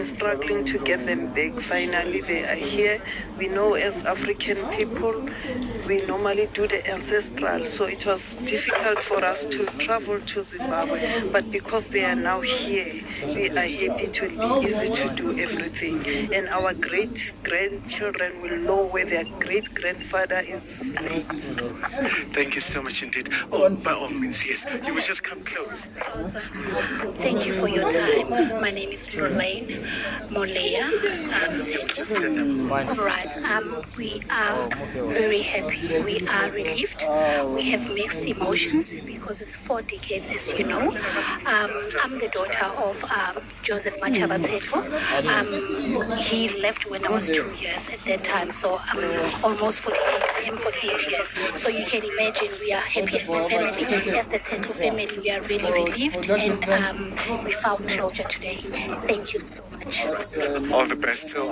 struggling to get them back. Finally, they are here. We know as African people, we normally do the ancestral, so it was difficult for us to travel to Zimbabwe. But because they are now here, we are happy. It will be easy to do everything. And our great-grandchildren will know where their great-grandfather is laid. Thank you so much indeed. Oh, by all means, yes. You will just come close. Thank you for your time. My name is Lorraine Moleya. All right. We are very happy. We are relieved. We have mixed emotions because it's 4 decades, as you know. I'm the daughter of Joseph Machaba Tseto. He left when I was 2 years at that time, so I'm almost 48. I am 48 years. So you can imagine we are happy as a family. As the Tseto family, we are really relieved, and we found closure today. Thank you so much. All the best. So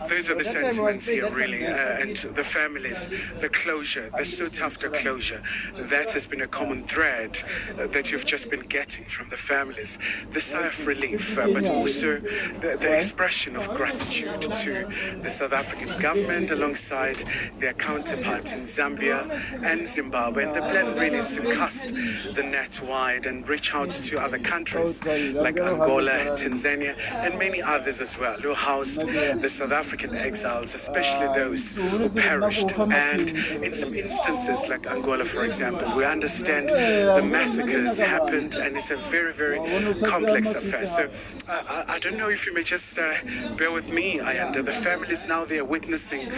those are the sentiments here, really, and the families, the closure, the sought after closure. That has been a common thread that you've just been getting from the families. The sigh of relief, but also the expression of gratitude to the South African government alongside their counterparts in Zambia and Zimbabwe. And the plan really is to cast the net wide and reach out to other countries like Angola, Tanzania, and many others as well, who housed the South African exiles, especially those who perished. And in some instances, like Angola, for example, we understand the massacres happened, and it's a very, very complex affair. So I don't know if you may just bear with me, Ayanda. The families now, they are witnessing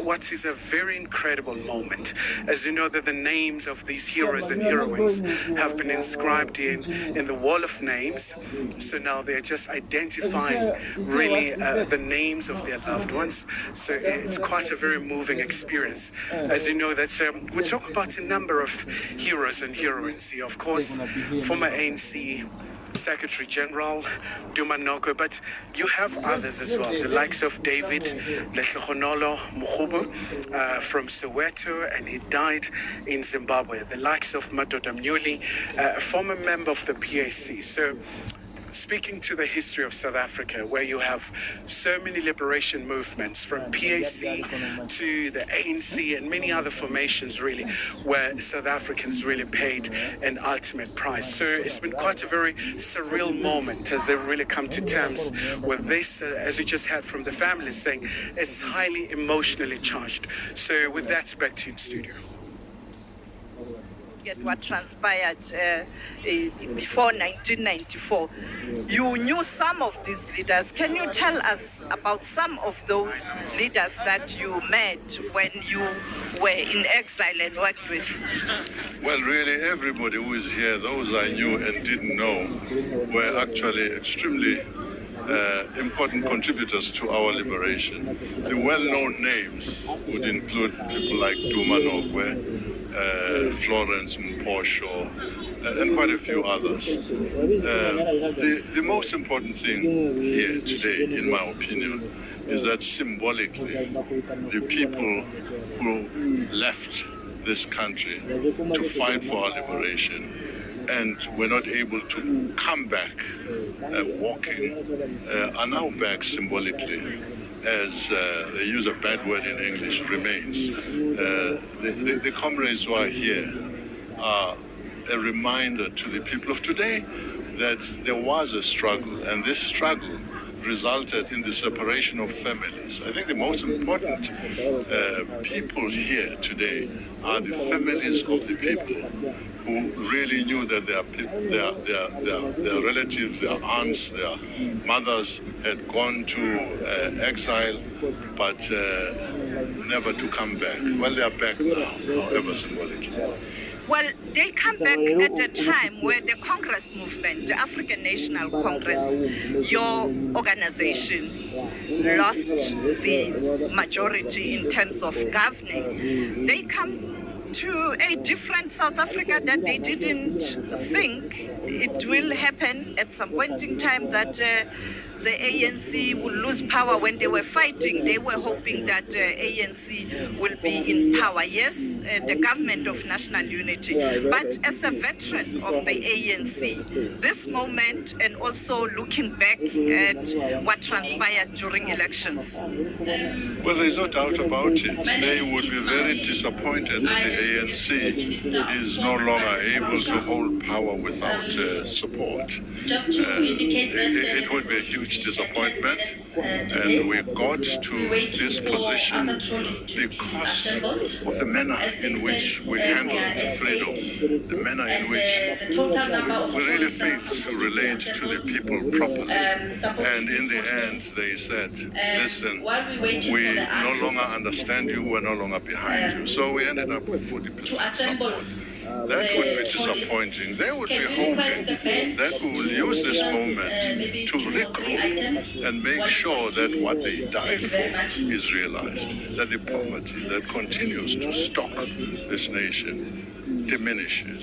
what is a very incredible moment. As you know, that the names of these heroes and heroines have been inscribed in the wall of names. So now they're just identifying really the names of their loved ones. So it's quite a very moving experience. As you know, that we talk about a number of heroes and heroines here. Of course, former ANC Secretary General Duma Noko, but you have others as well, the likes of David Lehlonolo Mukhubu from Soweto, and he died in Zimbabwe. The likes of Madoda Mnyuli, a former member of the PAC. So speaking to the history of South Africa, where you have so many liberation movements from PAC to the ANC and many other formations, really, where South Africans really paid an ultimate price. So it's been quite a very surreal moment as they really come to terms with this, as you just heard from the families saying, it's highly emotionally charged. So with that, back to you in studio. At what transpired before 1994. You knew some of these leaders. Can you tell us about some of those leaders that you met when you were in exile and worked with? Well, really, everybody who is here, those I knew and didn't know, were actually extremely important contributors to our liberation. The well-known names would include people like Duma Nokwe, Florence Mposho, and quite a few others. The most important thing here today, in my opinion, is that symbolically, the people who left this country to fight for our liberation and were not able to come back walking are now back symbolically. As they use a bad word in English, remains. The comrades who are here are a reminder to the people of today that there was a struggle, and this struggle resulted in the separation of families. I think the most important people here today are the families of the people who really knew that their relatives, their aunts, their mothers had gone to exile, but never to come back. Well, they are back now, however symbolically. Well, they come back at a time where the Congress movement, the African National Congress, your organization, lost the majority in terms of governing. They come to a different South Africa that they didn't think it will happen at some point in time, that the ANC will lose power. When they were fighting, they were hoping that ANC will be in power. Yes, the government of national unity. But as a veteran of the ANC, this moment and also looking back at what transpired during elections. Well, there's no doubt about it. They would be very disappointed that the ANC is no longer able to hold power without support. It would be a huge disappointment, and we got to this position because of the manner in which we handled freedom, the manner in which we really failed to relate to the people properly. And in the end, they said, listen, we no longer understand you, we're no longer behind you. So we ended up with 40% support. That would be disappointing. They would be hoping that we will use this moment to regroup and make sure that what they died for is realized, that the poverty that continues to stalk this nation diminishes.